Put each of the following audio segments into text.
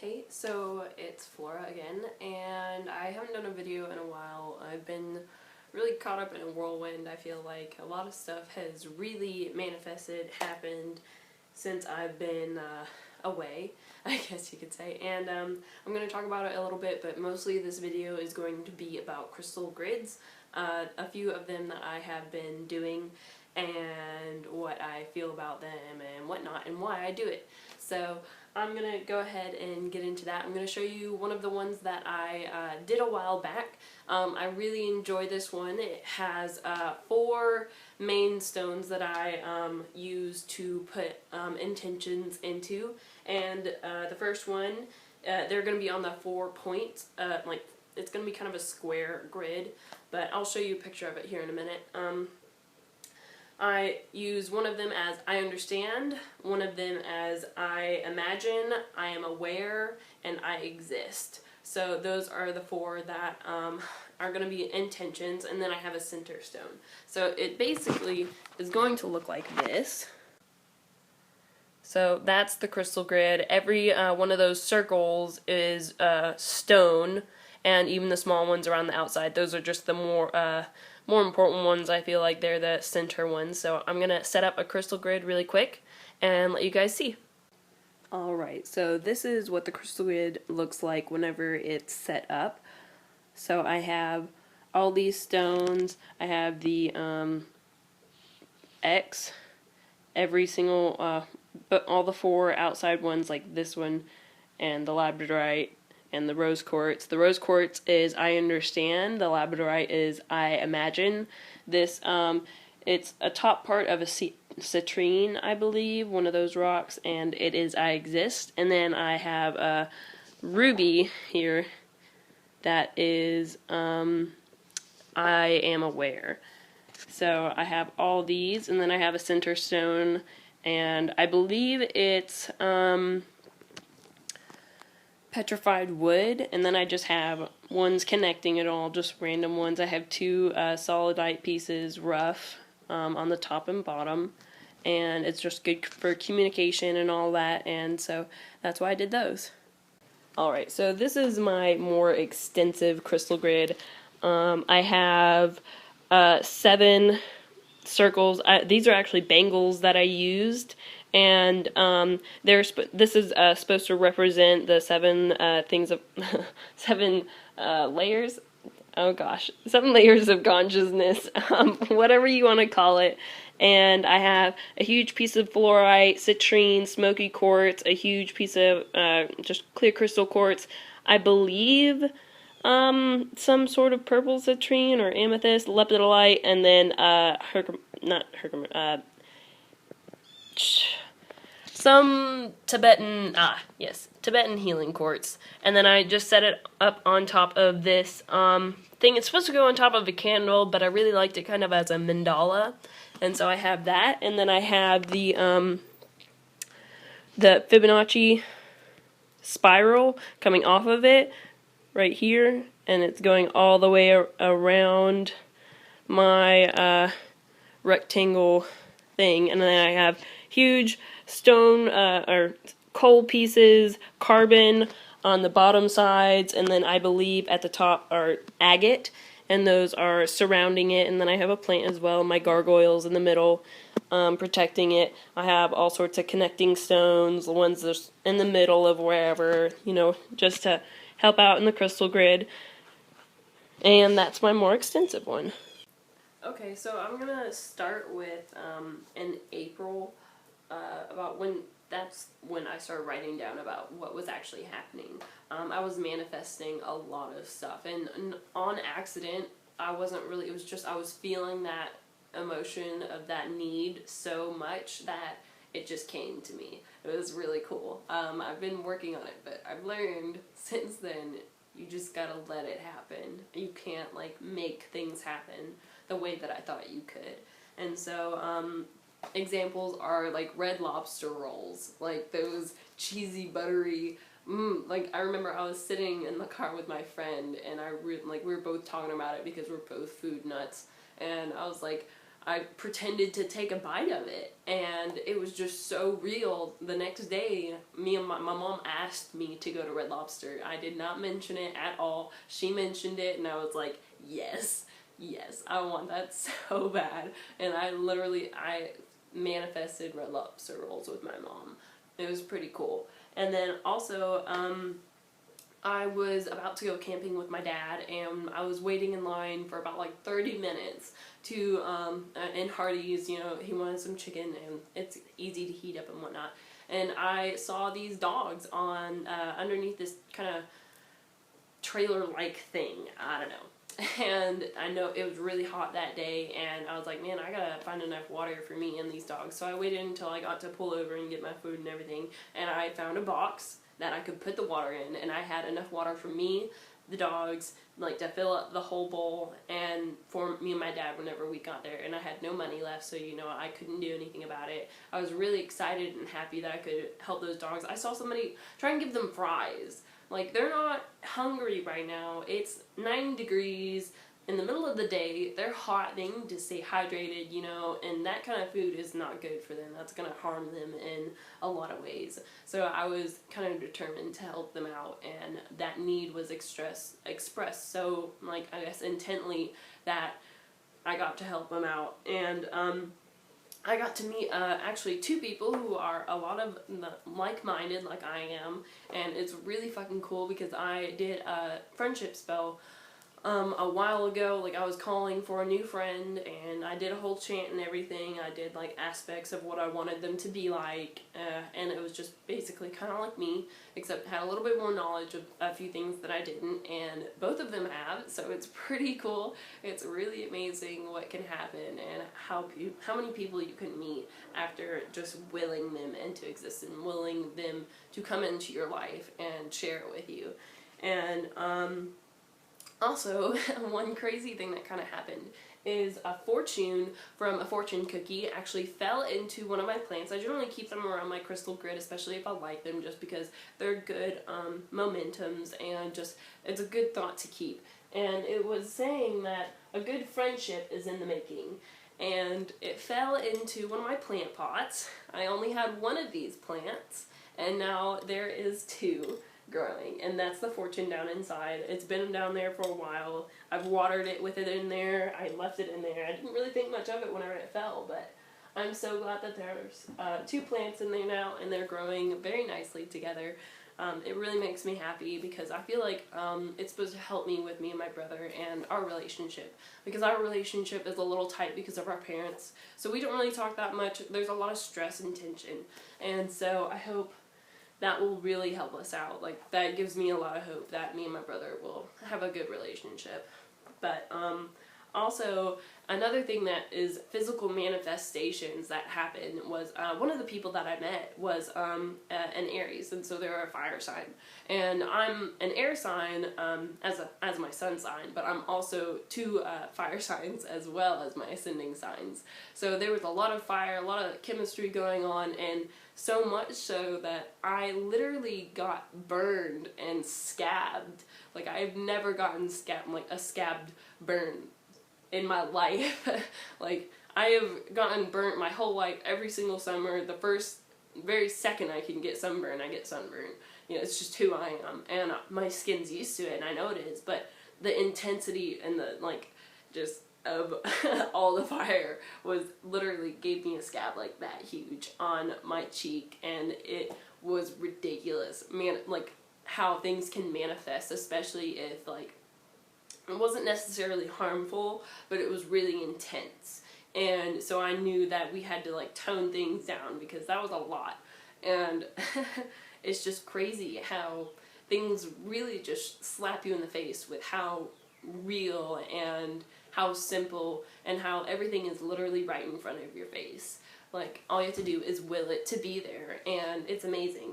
Hey, so it's Flora again, and I haven't done a video in a while. I've been really caught up in a whirlwind. I feel like a lot of stuff has really manifested, happened since I've been away, I guess you could say. And I'm going to talk about it a little bit, but mostly this video is going to be about crystal grids, a few of them that I have been doing, and what I feel about them and whatnot, and why I do it. So I'm going to go ahead and get into that. I'm going to show you one of the ones that I did a while back. I really enjoy this one. It has 4 main stones that I use to put intentions into. And the first one, they're going to be on the 4 points. Like, it's going to be kind of a square grid, but I'll show you a picture of it here in a minute. I use one of them as I understand, one of them as I imagine, I am aware, and I exist. So those are the 4 that are going to be intentions, and then I have a center stone. So it basically is going to look like this. So that's the crystal grid. Every one of those circles is stone, and even the small ones around the outside, those are just the more important ones. I feel like they're the center ones. So I'm gonna set up a crystal grid really quick and let you guys see. Alright, so this is what the crystal grid looks like whenever it's set up. So I have all these stones, I have the X, every single, but all the 4 outside ones like this one, and the labradorite, and the rose quartz. The rose quartz is I understand, the labradorite is I imagine. This, it's a top part of a citrine, I believe, one of those rocks, and it is I exist. And then I have a ruby here that is I am aware. So I have all these, and then I have a center stone, and I believe it's petrified wood, and then I just have ones connecting it all, just random ones. I have 2 solidite pieces, rough, on the top and bottom, and it's just good for communication and all that, and so that's why I did those. Alright, so this is my more extensive crystal grid. I have 7 circles. These are actually bangles that I used, and this is supposed to represent the 7 things of 7 layers. Oh gosh, 7 layers of consciousness, whatever you want to call it. And I have a huge piece of fluorite, citrine, smoky quartz, a huge piece of just clear crystal quartz. I believe some sort of purple citrine or amethyst, lepidolite, and then some Tibetan healing quartz. And then I just set it up on top of this thing. It's supposed to go on top of a candle, but I really liked it kind of as a mandala, and so I have that. And then I have the Fibonacci spiral coming off of it right here, and it's going all the way around my rectangle thing. And then I have huge stone or coal pieces, carbon on the bottom sides, and then I believe at the top are agate, and those are surrounding it. And then I have a plant as well, my gargoyles in the middle, protecting it. I have all sorts of connecting stones, the ones that's in the middle of wherever, you know, just to help out in the crystal grid. And that's my more extensive one. Okay, so I'm gonna start with in April, that's when I started writing down about what was actually happening. I was manifesting a lot of stuff, and on accident, it was just I was feeling that emotion of that need so much that it just came to me. It was really cool. I've been working on it, but I've learned since then, you just gotta let it happen. You can't, like, make things happen the way that I thought you could. And so, examples are like Red Lobster rolls, like those cheesy, buttery, like I remember I was sitting in the car with my friend, and we were both talking about it because we're both food nuts, and I was like, I pretended to take a bite of it, and it was just so real. The next day, my mom asked me to go to Red Lobster. I did not mention it at all. She mentioned it, and I was like, yes, yes, I want that so bad. And I manifested Red Lobster rolls with my mom. It was pretty cool. And then also, I was about to go camping with my dad, and I was waiting in line for about like 30 minutes to, in Hardee's, you know, he wanted some chicken, and it's easy to heat up and whatnot. And I saw these dogs on, underneath this kind of trailer-like thing, I don't know. And I know it was really hot that day, and I was like, man, I gotta find enough water for me and these dogs. So I waited until I got to pull over and get my food and everything, and I found a box that I could put the water in, and I had enough water for me, the dogs, like to fill up the whole bowl, and for me and my dad whenever we got there. And I had no money left, so you know, I couldn't do anything about it. I was really excited and happy that I could help those dogs. I saw somebody try and give them fries. Like, they're not hungry right now. It's 90 degrees in the middle of the day. They're hot. They need to stay hydrated, you know, and that kind of food is not good for them. That's going to harm them in a lot of ways. So I was kind of determined to help them out, and that need was expressed so, like, I guess intently, that I got to help them out. And I got to meet actually two people who are a lot of like-minded like I am, and it's really fucking cool because I did a friendship spell a while ago. Like, I was calling for a new friend, and I did a whole chant and everything. I did like aspects of what I wanted them to be like, and it was just basically kind of like me, except had a little bit more knowledge of a few things that I didn't, and both of them have, so it's pretty cool. It's really amazing what can happen, and how many people you can meet after just willing them into existence and willing them to come into your life and share it with you. And also, one crazy thing that kind of happened is a fortune from a fortune cookie actually fell into one of my plants. I generally keep them around my crystal grid, especially if I like them, just because they're good momentums, and just it's a good thought to keep. And it was saying that a good friendship is in the making. And it fell into one of my plant pots. I only had one of these plants, and now there is two growing, and that's the fortune down inside. It's been down there for a while. I've watered it with it in there. I left it in there. I didn't really think much of it whenever it fell, but I'm so glad that there's two plants in there now, and they're growing very nicely together. It really makes me happy because I feel like it's supposed to help me with me and my brother and our relationship, because our relationship is a little tight because of our parents, so we don't really talk that much. There's a lot of stress and tension, and so I hope that will really help us out. Like, that gives me a lot of hope that me and my brother will have a good relationship. But also, another thing that is physical manifestations that happened was one of the people that I met was an Aries, and so they're a fire sign. And I'm an air sign as my sun sign, but I'm also two fire signs as well as my ascending signs. So there was a lot of fire, a lot of chemistry going on, and so much so that I literally got burned and scabbed. Like, I've never gotten a scabbed burn in my life. Like, I have gotten burnt my whole life. Every single summer, the very second I can get sunburn, I get sunburn. You know, it's just who I am, and my skin's used to it, and I know it is, but the intensity and the, like, just of all the fire was literally gave me a scab like that huge on my cheek, and it was ridiculous. Man, like, how things can manifest, especially if, like, it wasn't necessarily harmful, but it was really intense. And so I knew that we had to, like, tone things down because that was a lot. And it's just crazy how things really just slap you in the face with how real and how simple and how everything is literally right in front of your face. Like, all you have to do is will it to be there, and it's amazing.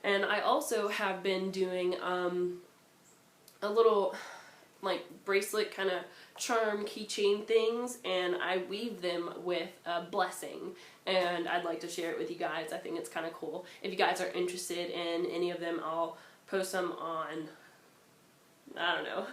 And I also have been doing a little, like, bracelet kind of charm keychain things, and I weave them with a blessing, and I'd like to share it with you guys. I think it's kind of cool. If you guys are interested in any of them, I'll post them on, I don't know.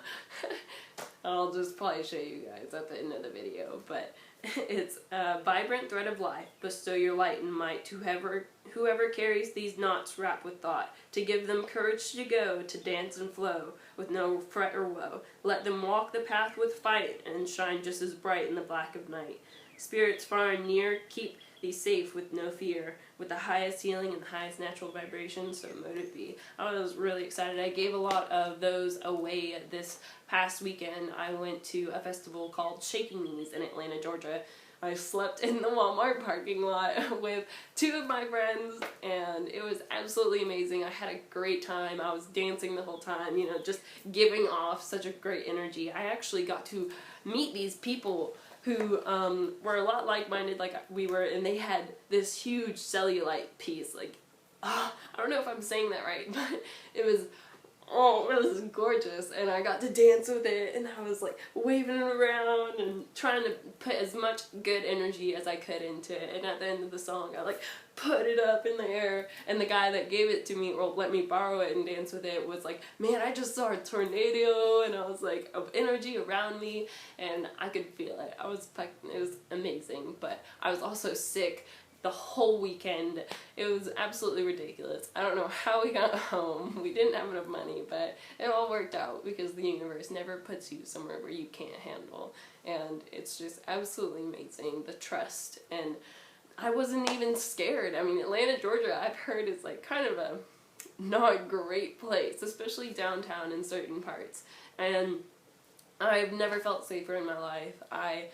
I'll just probably show you guys at the end of the video, but It's a vibrant thread of life, bestow your light and might to whoever carries these knots wrapped with thought, to give them courage to go, to dance and flow, with no fret or woe. Let them walk the path with fight, and shine just as bright in the black of night. Spirits far and near, keep thee safe with no fear, with the highest healing and the highest natural vibration, so mote it be. I was really excited. I gave a lot of those away this past weekend. I went to a festival called Shaking Knees in Atlanta, Georgia. I slept in the Walmart parking lot with 2 of my friends, and it was absolutely amazing. I had a great time. I was dancing the whole time, you know, just giving off such a great energy. I actually got to meet these people who were a lot like-minded like we were, and they had this huge cellulite piece, like, I don't know if I'm saying that right, but it was gorgeous, and I got to dance with it, and I was like waving it around and trying to put as much good energy as I could into it, and at the end of the song I like put it up in the air, and the guy that gave it to me, or let me borrow it and dance with it, was like, man, I just saw a tornado, and I was like, of energy around me, and I could feel it. It was amazing, but I was also sick the whole weekend. It was absolutely ridiculous. I don't know how we got home. We didn't have enough money, but it all worked out because the universe never puts you somewhere where you can't handle. And it's just absolutely amazing, the trust. And I wasn't even scared. I mean, Atlanta, Georgia, I've heard is like kind of a not great place, especially downtown in certain parts. And I've never felt safer in my life. I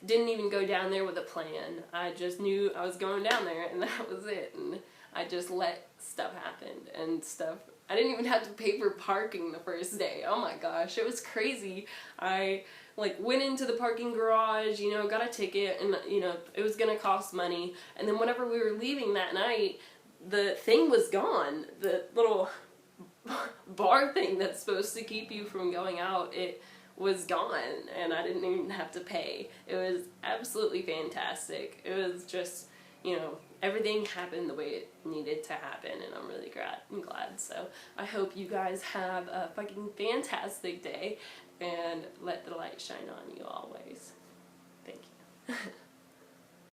didn't even go down there with a plan. I just knew I was going down there, and that was it. And I just let stuff happen, and stuff. I didn't even have to pay for parking the first day. Oh my gosh, it was crazy. I like went into the parking garage, you know, got a ticket, and you know, it was gonna cost money. And then whenever we were leaving that night, the thing was gone. The little bar thing that's supposed to keep you from going out, it was gone, and I didn't even have to pay. It was absolutely fantastic. It was just, you know, everything happened the way it needed to happen, and I'm really glad. So I hope you guys have a fucking fantastic day, and let the light shine on you always. Thank you.